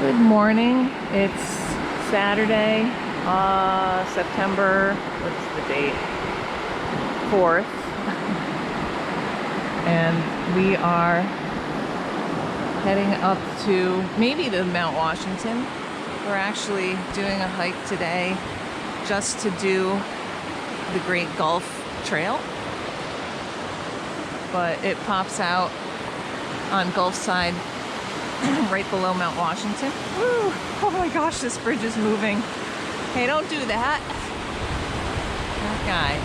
Good morning. It's Saturday, September, what's the date? 4th. And we are heading up to maybe to Mount Washington. We're actually doing a hike today just to do the Great Gulf Trail. But it pops out on Gulf side right below Mount Washington. Woo! Oh my gosh, this bridge is moving. Hey, don't do that. Okay.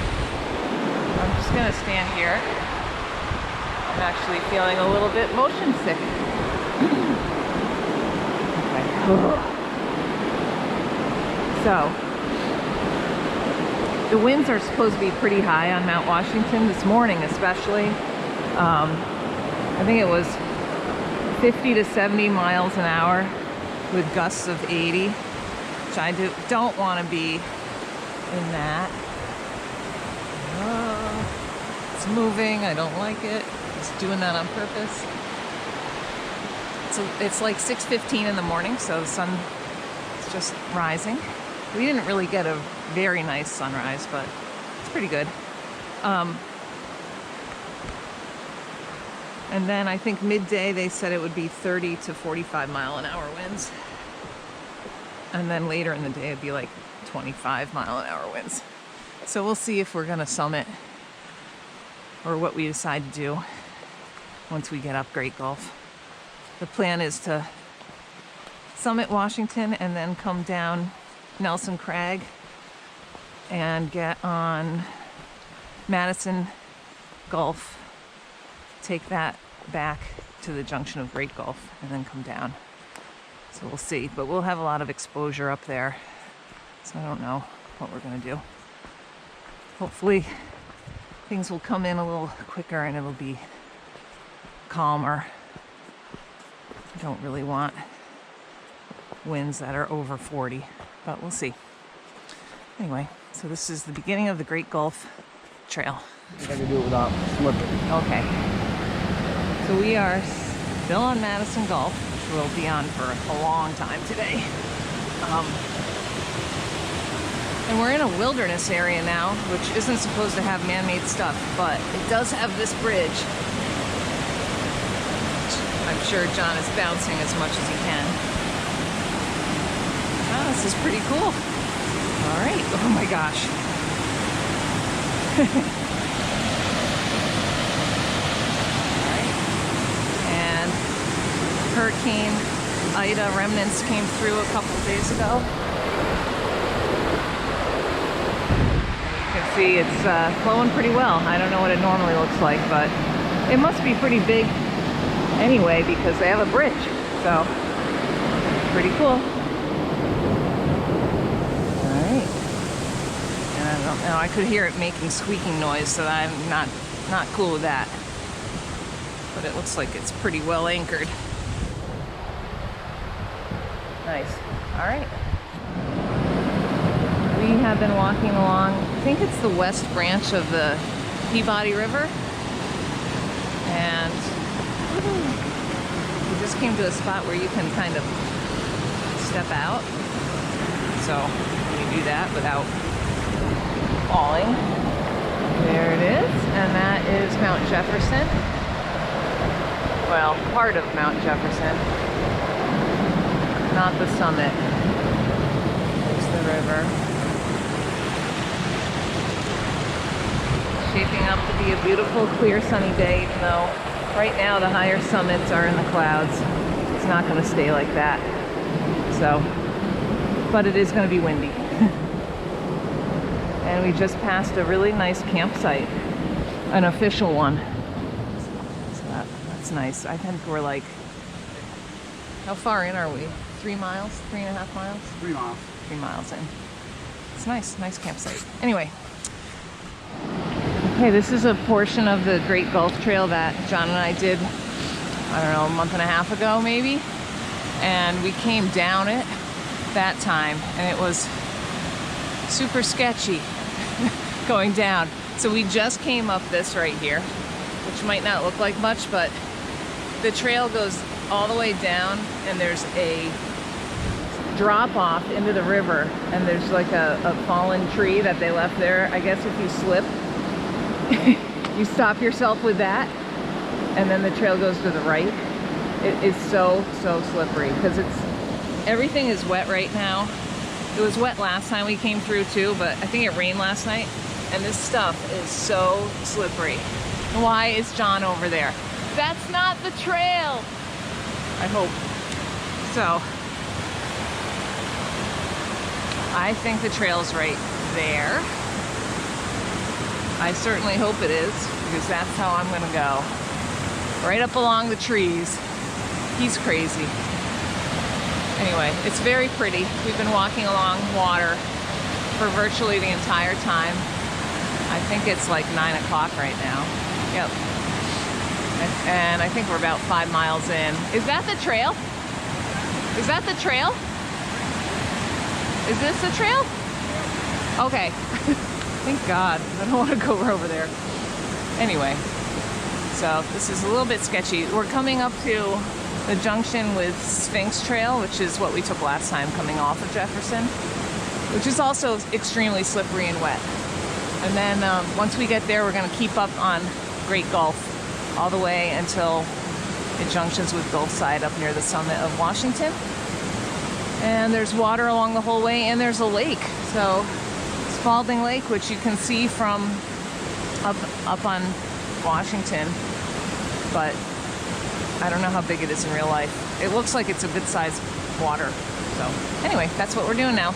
I'm just gonna stand here. I'm actually feeling a little bit motion sick. Okay. So, the winds are supposed to be pretty high on Mount Washington this morning, especially. I think it was 50 to 70 miles an hour with gusts of 80, which I don't want to be in that. It's moving. I don't like it. It's doing that on purpose. It's like 6:15 in the morning, so the sun is just rising. We didn't really get a very nice sunrise, but it's pretty good. And then I think midday they said it would be 30 to 45 mile an hour winds. And then later in the day it'd be like 25 mile an hour winds. So we'll see if we're gonna summit or what we decide to do once we get up Great Gulf. The plan is to summit Washington and then come down Nelson Crag and get on Madison Gulf, take that back to the junction of Great Gulf and then come down. So we'll see, but we'll have a lot of exposure up there. So I don't know what we're gonna do. Hopefully things will come in a little quicker and it'll be calmer. I don't really want winds that are over 40, but we'll see. Anyway, so this is the beginning of the Great Gulf Trail. I can do it without slipping. Okay. So we are still on Madison Gulf, which we'll be on for a long time today. And we're in a wilderness area now, which isn't supposed to have man-made stuff, but it does have this bridge. I'm sure John is bouncing as much as he can. Oh, this is pretty cool. All right. Oh my gosh. And Hurricane Ida remnants came through a couple days ago. You can see it's flowing pretty well. I don't know what it normally looks like, but it must be pretty big anyway because they have a bridge. So, pretty cool. No, I could hear it making squeaking noise, so I'm not cool with that. But it looks like it's pretty well anchored. Nice. All right. We have been walking along, I think it's the west branch of the Peabody River. And we just came to a spot where you can kind of step out. So we do that without falling. There it is, and that is Mount Jefferson. Well, part of Mount Jefferson, not the summit. There's the river. Shaping up to be a beautiful, clear, sunny day, even though right now the higher summits are in the clouds. It's not going to stay like that. So, but it is going to be windy. And we just passed a really nice campsite, an official one. So that's nice. I think we're like, how far in are we? 3 miles? 3.5 miles? 3 miles. 3 miles in. It's nice campsite. Anyway. Okay, this is a portion of the Great Gulf Trail that John and I did, I don't know, a month and a half ago maybe. And we came down it that time and it was super sketchy going down. So we just came up this right here, which might not look like much, but the trail goes all the way down and there's a drop off into the river, and there's like a fallen tree that they left there. I guess if you slip, you stop yourself with that, and then the trail goes to the right. It is so slippery because everything is wet right now. It was wet last time we came through too, but I think it rained last night, and this stuff is so slippery. Why is John over there? That's not the trail. I hope so. I think the trail's right there. I certainly hope it is, because that's how I'm gonna go. Right up along the trees. He's crazy. Anyway, it's very pretty. We've been walking along water for virtually the entire time. I think it's like 9 o'clock right now. Yep. And I think we're about 5 miles in. Is that the trail? Is that the trail? Is this the trail? Okay. Thank God. I don't want to go over there. Anyway, so this is a little bit sketchy. We're coming up to the junction with Sphinx Trail, which is what we took last time coming off of Jefferson, which is also extremely slippery and wet. And then once we get there, we're going to keep up on Great Gulf all the way until it junctions with Gulfside up near the summit of Washington. And there's water along the whole way, and there's a lake. So Spaulding Lake, which you can see from up on Washington, but I don't know how big it is in real life. It looks like it's a good sized water. So anyway, that's what we're doing now.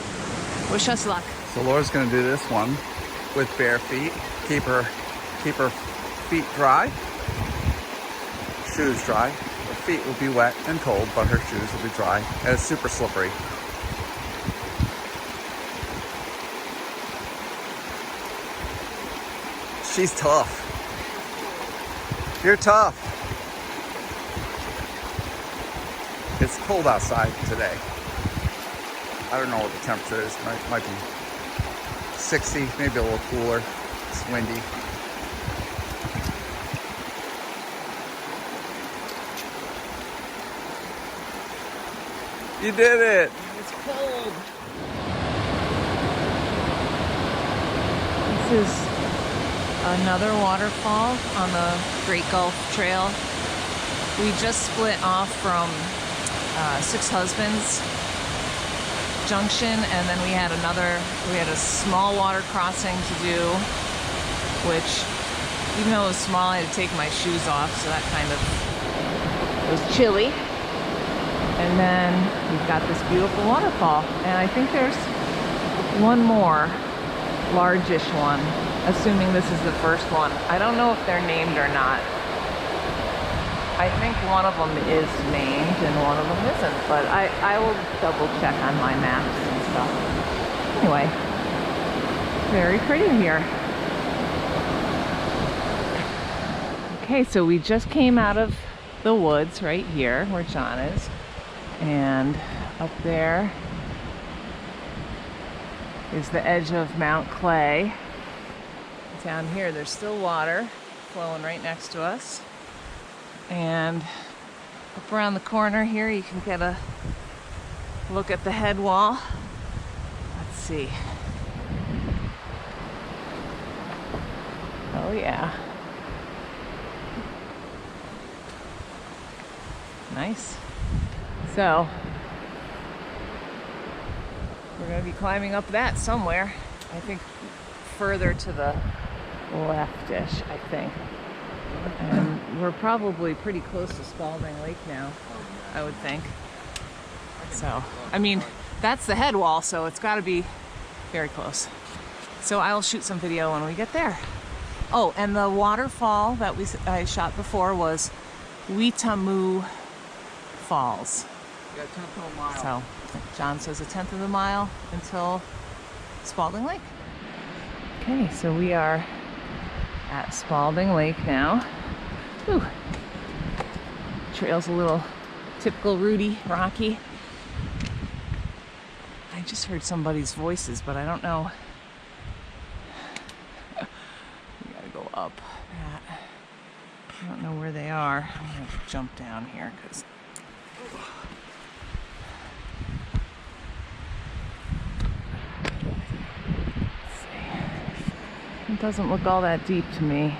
Wish us luck. So Laura's gonna do this one with bare feet. Keep her feet dry, shoes dry. Her feet will be wet and cold, but her shoes will be dry. And it's super slippery. She's tough. You're tough. It's cold outside today. I don't know what the temperature is. Might be 60, maybe a little cooler. It's windy. You did it. It's cold. This is another waterfall on the Great Gulf Trail. We just split off from Six Husbands Junction, and then we had a small water crossing to do, which, even though it was small, I had to take my shoes off, so that kind of was chilly. And then we've got this beautiful waterfall, and I think there's one more largish one, assuming this is the first one. I don't know if they're named or not. I think one of them is named and one of them isn't, but I will double check on my maps and stuff. Anyway, very pretty here. Okay, so we just came out of the woods right here where John is, and up there is the edge of Mount Clay. Down here there's still water flowing right next to us. And up around the corner here you can get a look at the head wall. Let's see. Oh yeah. Nice. So we're going to be climbing up that somewhere. I think further to the leftish, I think. And we're probably pretty close to Spaulding Lake now, I would think. So, I mean, that's the head wall, so it's got to be very close. So I'll shoot some video when we get there. Oh, and the waterfall that I shot before was Weetamoo Falls. Yeah, 10th of a mile. So John says a 10th of a mile until Spaulding Lake. Okay, so we are at Spaulding Lake now. Ooh. Trail's a little typical Rudy, rocky. I just heard somebody's voices, but I don't know. We gotta go up that. I don't know where they are. I'm gonna jump down here because Doesn't look all that deep to me.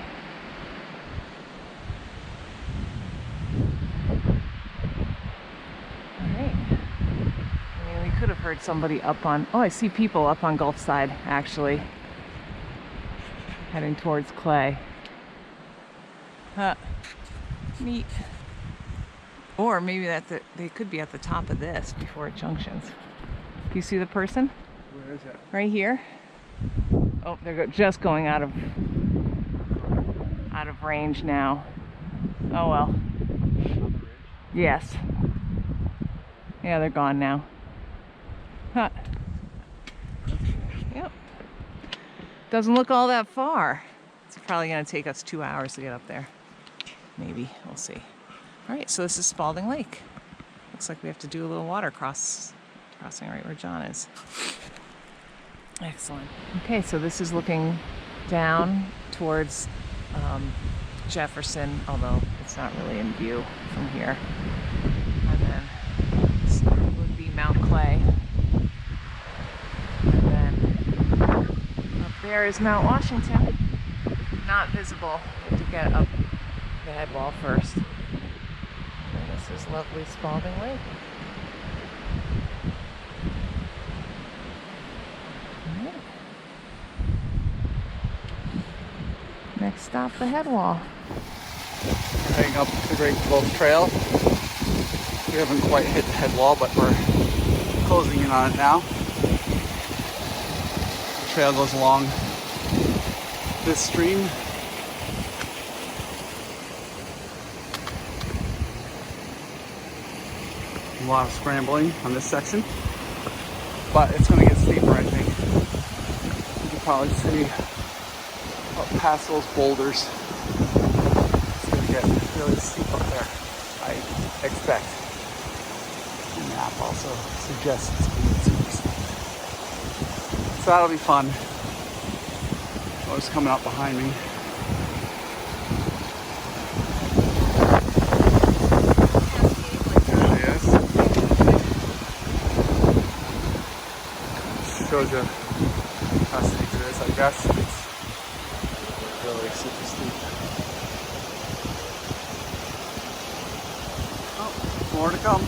All right. I mean, we could have heard somebody up on, oh, I see people up on Gulf Side, actually. Heading towards Clay. Huh. Neat. Or maybe they could be at the top of this before it junctions. Do you see the person? Where is it? Right here. Oh, they're just going out of range now. Oh well. Yes. Yeah, they're gone now. Huh. Yep. Doesn't look all that far. It's probably going to take us 2 hours to get up there. Maybe. We'll see. All right, so this is Spaulding Lake. Looks like we have to do a little water crossing right where John is. Excellent. Okay, so this is looking down towards Jefferson, although it's not really in view from here. And then this would be Mount Clay. And then up there is Mount Washington. Not visible. We have to get up the head wall first. And this is lovely Spaulding Lake. Next stop, the head wall. Heading up the Great Gulf Trail. We haven't quite hit the head wall, but we're closing in on it now. The trail goes along this stream. A lot of scrambling on this section, but it's going to get steeper, I think. You can probably see up past those boulders. It's going to get really steep up there, I expect. The map also suggests it's going to get super steep. So that'll be fun. Oh, it's coming up behind me. There it is. Shows you how steep it is, I guess. It's really super steep. Oh, more to come.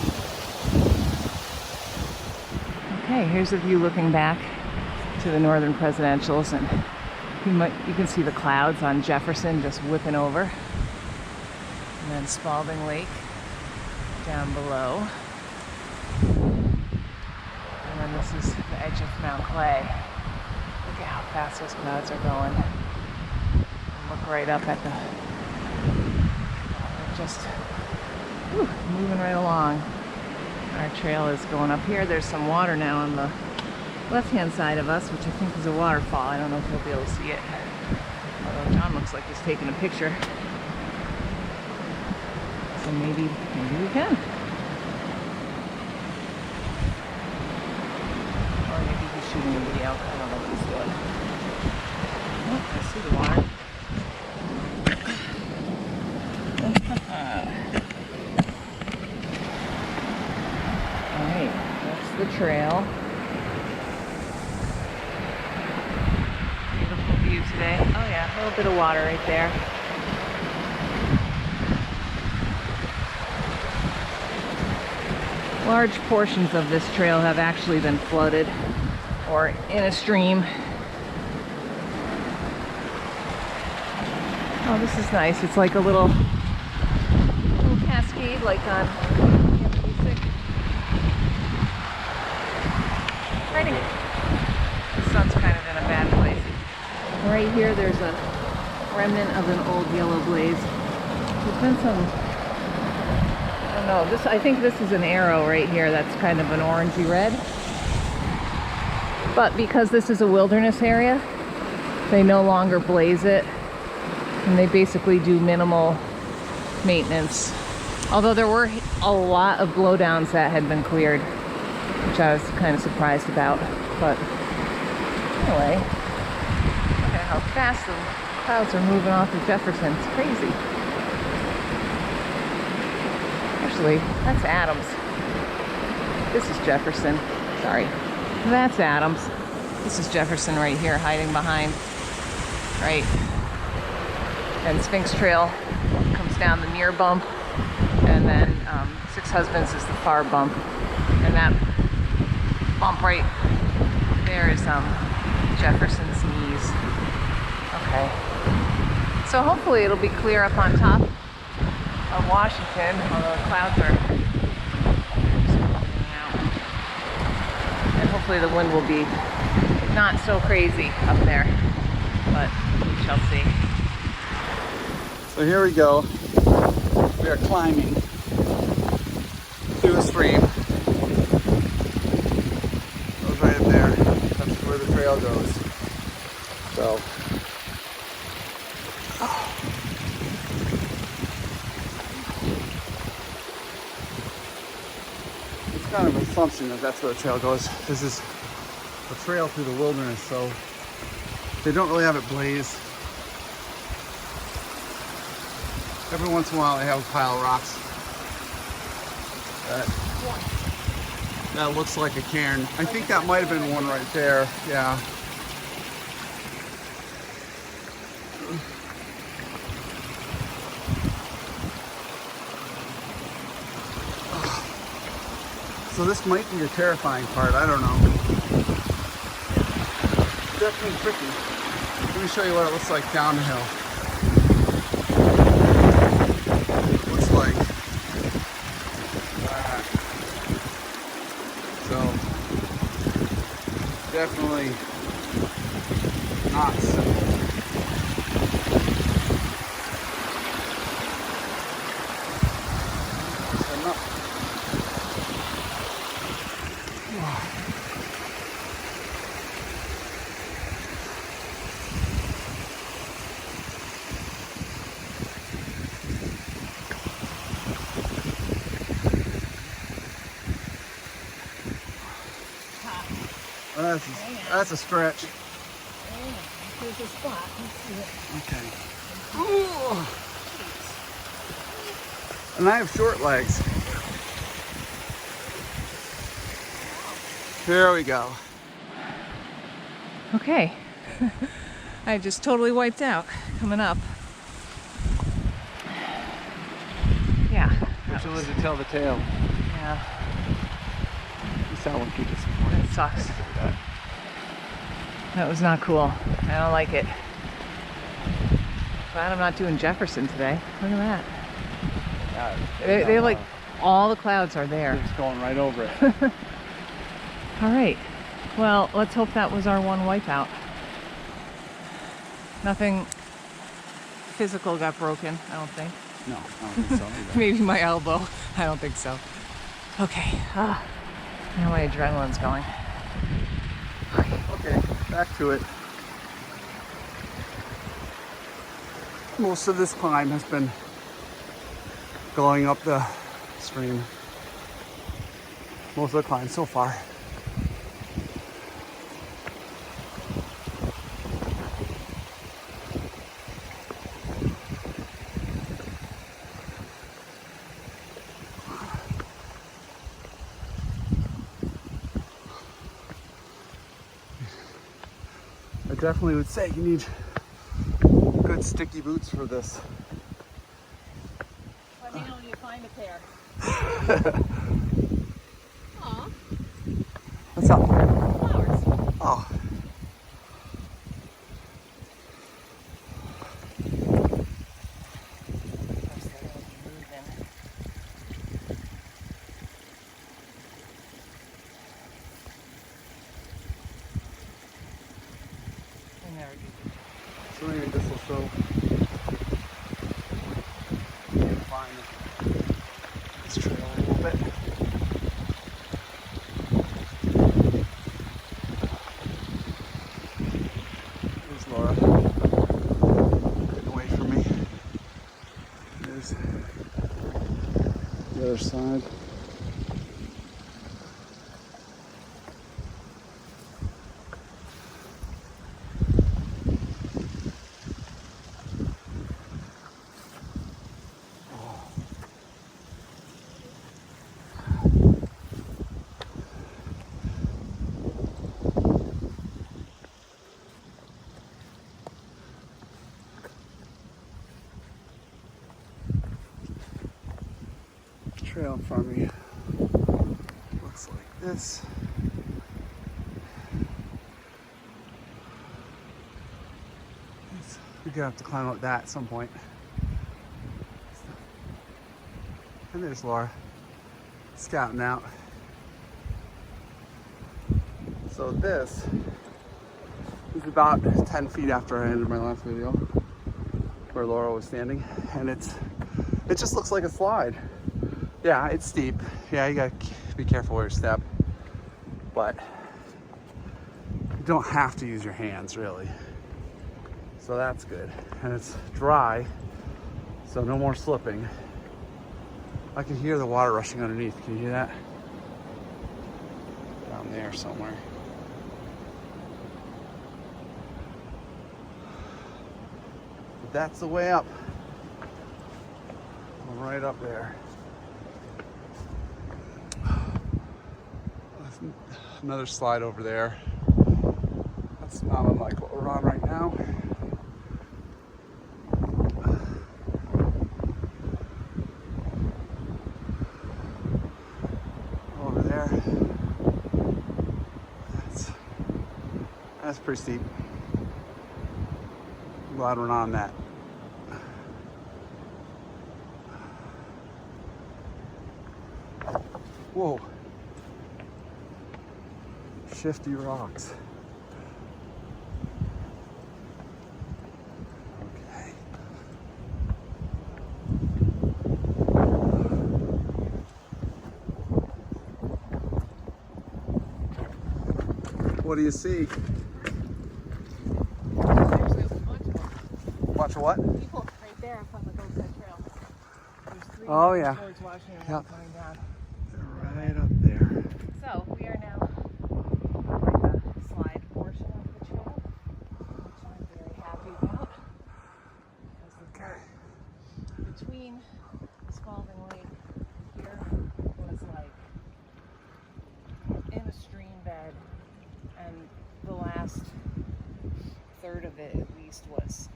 Okay, here's a view looking back to the northern presidentials, and you can see the clouds on Jefferson just whipping over. And then Spaulding Lake down below. And then this is the edge of Mount Clay. Look at how fast those clouds are going. And look right up at they're just moving right along. Our trail is going up here. There's some water now on the left-hand side of us, which I think is a waterfall. I don't know if you'll be able to see it. Although John looks like he's taking a picture. So maybe we can. Or maybe he's shooting a video. I don't know what he's doing. Oh, I see the water. Alright, that's the trail. Beautiful view today. Oh yeah, a little bit of water right there. Large portions of this trail have actually been flooded or in a stream. Oh, this is nice. It's like a little cascade, like on the sun's kind of in a bad place. Right here, there's a remnant of an old yellow blaze. There's been some, I don't know, I think this is an arrow right here that's kind of an orangey red. But because this is a wilderness area, they no longer blaze it, and they basically do minimal maintenance. Although there were a lot of blowdowns that had been cleared, which I was kind of surprised about. But anyway, look at how fast the clouds are moving off of Jefferson. It's crazy. Actually, that's Adams. This is Jefferson. Sorry. That's Adams. This is Jefferson right here, hiding behind right? And Sphinx Trail comes down the near bump, and then Six Husbands is the far bump, and that bump right there is Jefferson's knees. Okay, so hopefully it'll be clear up on top of Washington, although the clouds are coming out, and hopefully the wind will be not so crazy up there, but we shall see. So here we go. We are climbing through a stream. Goes right up there. That's where the trail goes. So it's kind of an assumption that that's where the trail goes. This is a trail through the wilderness, so they don't really have it blazed. Every once in a while they have a pile of rocks that looks like a cairn. I think that might have been one right there. Yeah. So this might be the terrifying part. I don't know. Definitely tricky. Let me show you what it looks like down the hill. Like that. So definitely not simple. That's a stretch. There's a spot. Let's see it. Okay. Ooh. And I have short legs. There we go. Okay. I just totally wiped out coming up. Yeah. Which one to tell the tale? Yeah. That one keeps disappointed. It sucks. That was not cool. I don't like it. Glad I'm not doing Jefferson today. Look at that. They're like, all the clouds are there. They're just going right over it. All right. Well, let's hope that was our one wipeout. Nothing physical got broken, I don't think. No, I don't think so either. Maybe my elbow. I don't think so. Okay. Now my adrenaline's going. Okay, back to it. Most of this climb has been going up the stream. Most of the climb so far. I definitely would say you need good sticky boots for this. Let me know when you find a pair. Aw. What's up? Flowers. Oh. So maybe this will show. Find this trail a little bit. There's Laura. Getting away from me. There's the other side. up from me. Looks like this. We're gonna have to climb up that at some point. And there's Laura, scouting out. So this is about 10 feet after I ended my last video, where Laura was standing, and it just looks like a slide. Yeah, it's steep. Yeah, you gotta be careful where you step, but you don't have to use your hands really. So that's good, and it's dry, so no more slipping. I can hear the water rushing underneath. Can you hear that? Down there somewhere. But that's the way up. I'm right up there. Another slide over there. That's not unlike what we're on right now. Over there. That's pretty steep. I'm glad we're not on that. Whoa. Shifty rocks. Okay. What do you see? Actually, a bunch of them. Bunch of what? People right there up on the Goldside Trail. There's 3 Oh, yeah. towards Washington Yep. coming down. They're right up there. So we are now on the slide portion of the trail, which I'm very happy about, because the part between Spaulding Lake here was like in a stream bed, and the last third of it at least was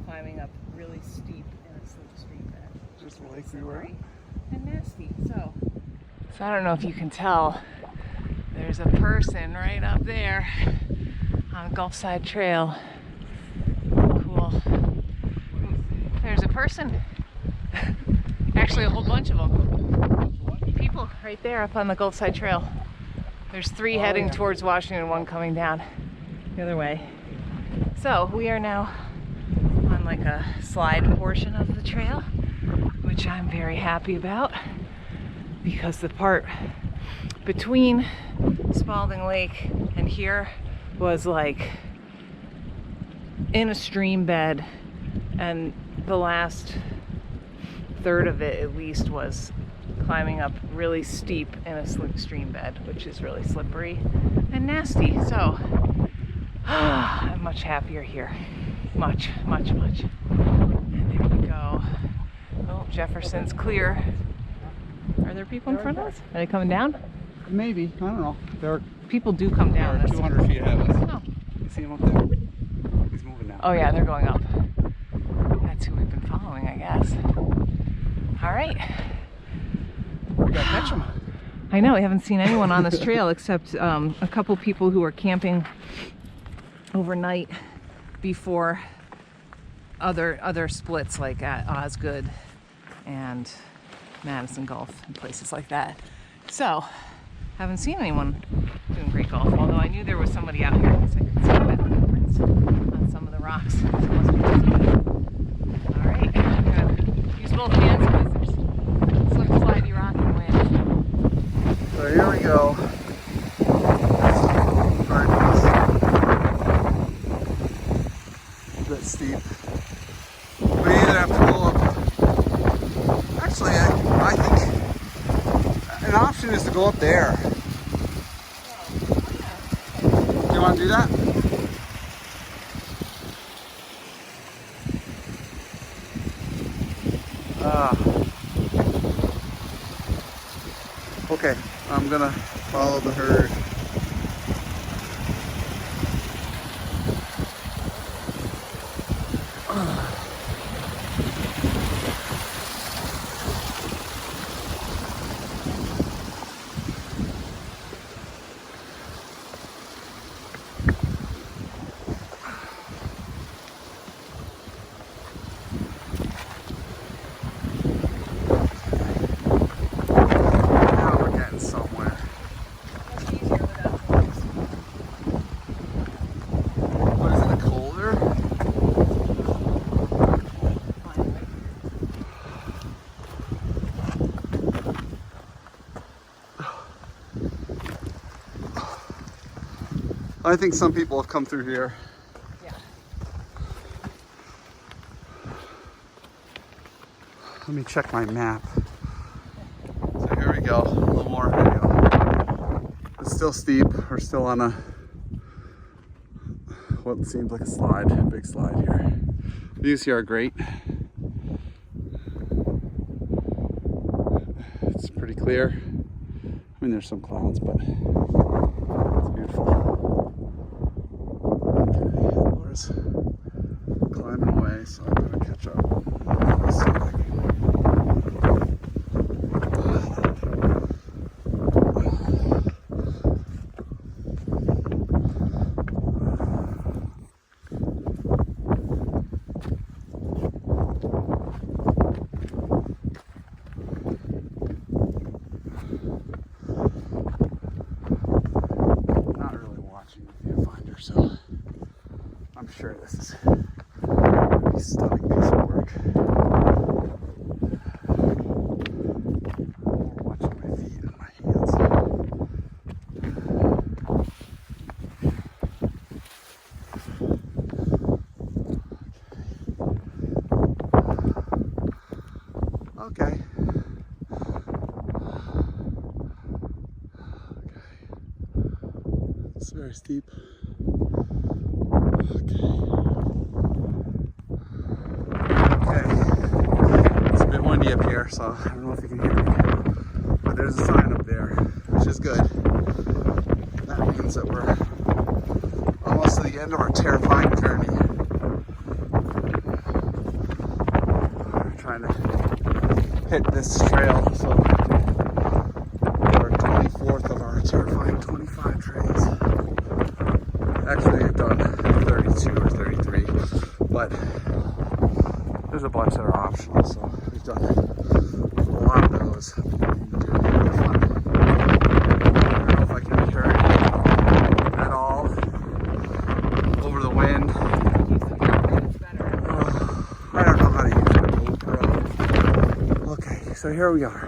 climbing up really steep in a slipstream bed. Just the lake we were at? And nasty. So I don't know if you can tell, there's a person right up there on Gulfside Trail. Cool. There's a person. Actually, a whole bunch of them. People right there up on the Gulfside Trail. There's 3 heading towards Washington, 1 coming down the other way. So we are now on like a slide portion of the trail, which I'm very happy about, because the part between Spaulding Lake and here was like in a stream bed, and the last third of it at least was climbing up really steep in a slipstream bed, which is really slippery and nasty. So I'm much happier here. Much, much, much. And there we go. Oh, Jefferson's clear. Are there people in front of us? Are they coming down? Maybe. I don't know. They're People do come down. 200 feet ahead of us. Oh. You see him up there? He's moving now. Oh yeah, they're going up. That's who we've been following, I guess. All right. We gotta catch him. I know, we haven't seen anyone on this trail except a couple people who are camping overnight before other splits, like at Osgood and Madison Gulf and places like that. So, haven't seen anyone doing great golf, although I knew there was somebody out here because I could see metal footprints on some of the rocks. So it must be busy. All right, I'm gonna use both hands because there's slip, slidey, rocky wind. So here we go. A bit steep. We either have to go up. Actually, I think an option is to go up there. Do you want to do that? Okay, I'm gonna follow the herd. I think some people have come through here. Yeah. Let me check my map. So here we go. A little more. Here we go. It's still steep. We're still on a what seems like a slide, a big slide here. Views here are great. It's pretty clear. I mean, there's some clouds, but it's beautiful. Okay, Laura's climbing away, so I'm gonna catch up. Let's see if I can. So I'm sure this is a stunning piece of work. I'm watching my feet and my hands. Okay. It's very steep. Up here, so I don't know if you can hear me, but there's a sign up there, which is good. That means that we're almost to the end of our terrifying journey. We're trying to hit this trail, so we're 24th of our terrifying 25 trails. Actually, we've done 32 or 33, but there's a bunch that are optional, so we've done a lot of those. I don't know if I can turn at all over the wind. I don't know how to use the GoPro. Okay, so here we are.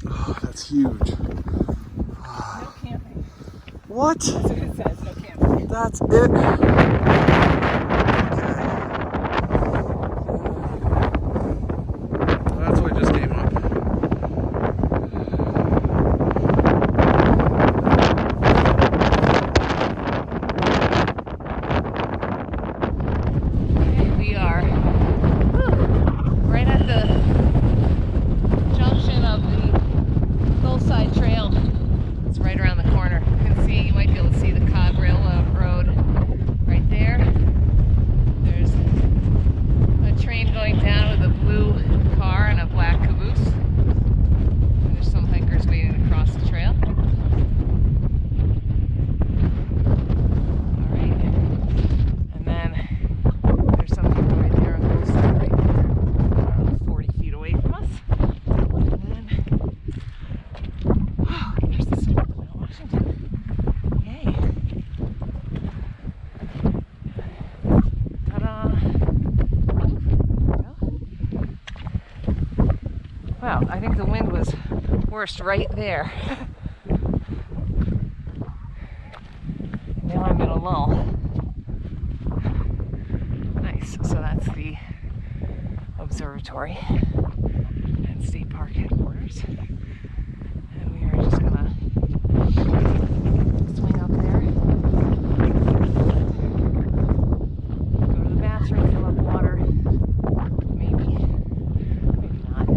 Oh, that's huge. What? That's what it says, no camping. That's it. Okay. That's what just came up. Okay, we are right at the junction of the Hillside Trail. It's right around the corner. You might be able to see the Cog Railroad right there. There's a train going down with a blue car and a black caboose. And there's some hikers waiting to cross the trail. Alright. And then there's some people right there on the hillside right there. 40 feet away from us. And then there's the Spaulding Lake, Washington. Yay. Ta-da. Wow, I think the wind was worst right there. Now I'm in a lull. Nice, so that's the observatory and state park headquarters. And we are just gonna swing up there, go to the bathroom, fill up water, maybe not,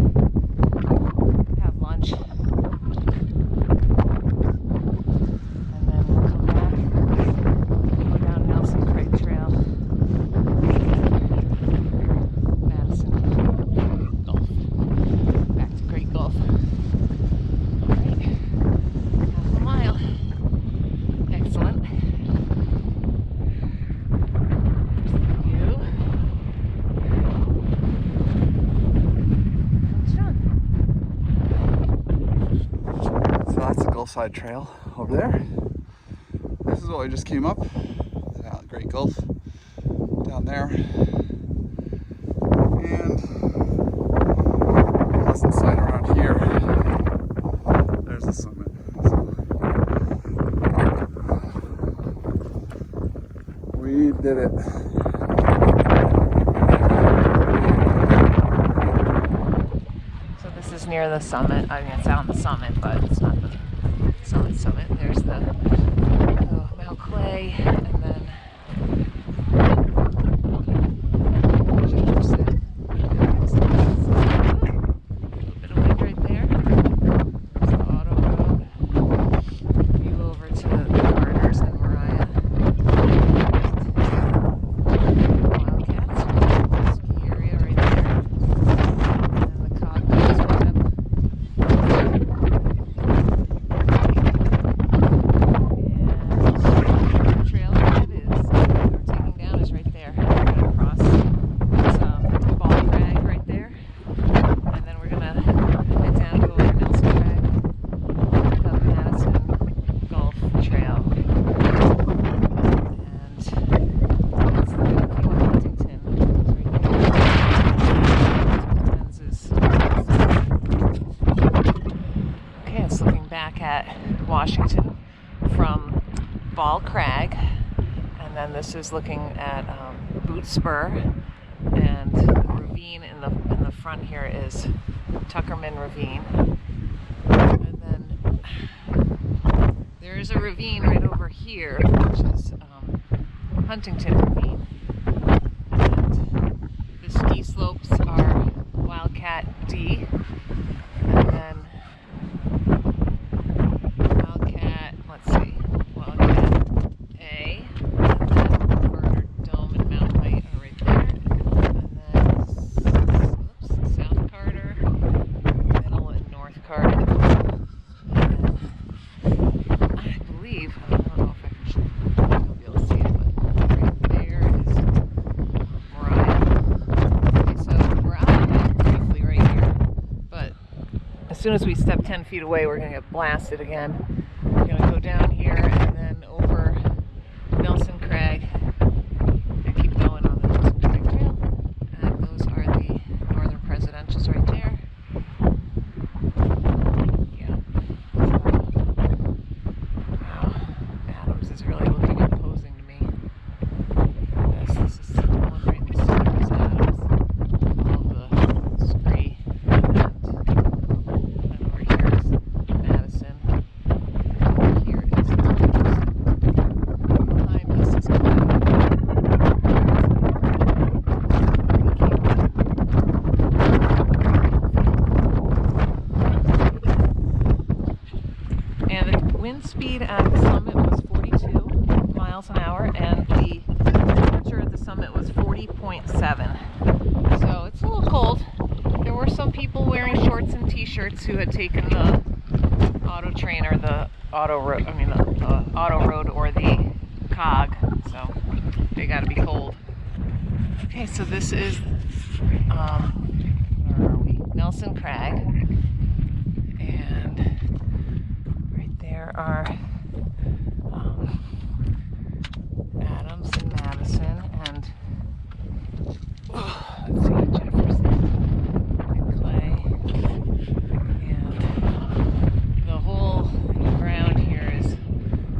have lunch, and then we'll come back, go down Nelson Crag Trail, Madison, Gulf, back to Great Gulf. Hillside Trail over there. This is what we just came up. Great Gulf down there. And Madison side around here. There's the summit. So, we did it. So this is near the summit. I mean, it's on the summit, but it's not the summit. There's the Mount Clay, and then Jefferson. A little bit of wind right there. There's the auto road. View over to the Carters and Mariah. Wildcats. Ski area right there. And the Cog goes right up. Trail that we're taking down is right there. We're going to cross Spaulding Crag right there, and then we're going to head down and go over Nelson Crag, the Madison Gulf Trail, and that's the view of Huntington. Okay, it's looking back at Washington from Ball Crag, and then this is looking at Boot Spur, and the ravine in the front here is Tuckerman Ravine, and then there is a ravine right over here, which is Huntington Ravine, and the ski slopes are Wildcat D, and then Wildcat A, and then Carter Dome and Mount White are right there, and then South Carter, Middle and North Carter, and I believe, I don't know if you'll be able to see it, but right there is Mariah. Okay, so we're out of it briefly right here, but as soon as we step 10 feet away, we're going to get blasted again. We're going to go down here and then over Nelson Crag and keep going on the Nelson Crag Trail. And those are the northern presidentials right there. Yeah. Wow. Adams is really looking imposing to me. This is the one right in the center is Adams. All the scree. And over here is Madison. Here is Huntington. Behind us is Crag. And the wind speed at the summit was 42 miles an hour, and the temperature at the summit was 40.7. So it's a little cold. There were some people wearing shorts and t-shirts who had taken the auto train or the auto road, the auto road or the cog, so they got to be cold. Okay, so this is where are we? Nelson Crag, and right there are Adams and Madison, and let's see, Jefferson and Clay, and the whole ground here is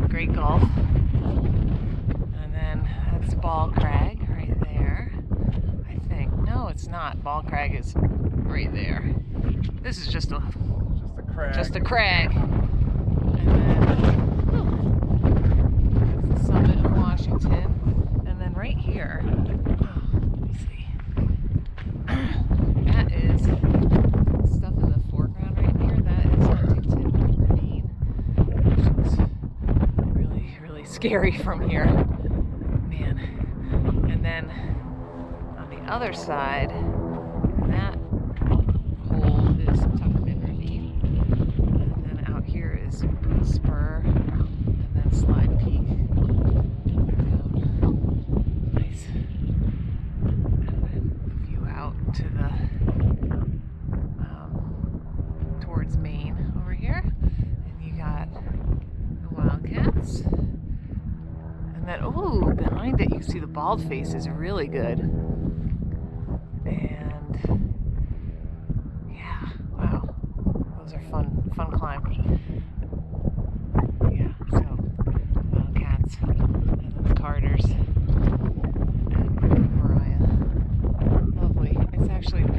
Great Gulf, and then that's Ball Crag right there. I think no, it's not. Ball Crag is right there. This is just a crag. And then that's the summit of Washington, and then right here, let me see. That is stuff in the foreground right here. That is Huntington Ravine, which is really, really scary from here, man. And then on the other side, that hole is Tuckerman Ravine, and then out here is Boot Spur, and then Slide Peak. Down. Nice. And then the view out to the towards Maine over here, and you got the Wildcats, and then behind it you see the bald face is really good, and yeah, actually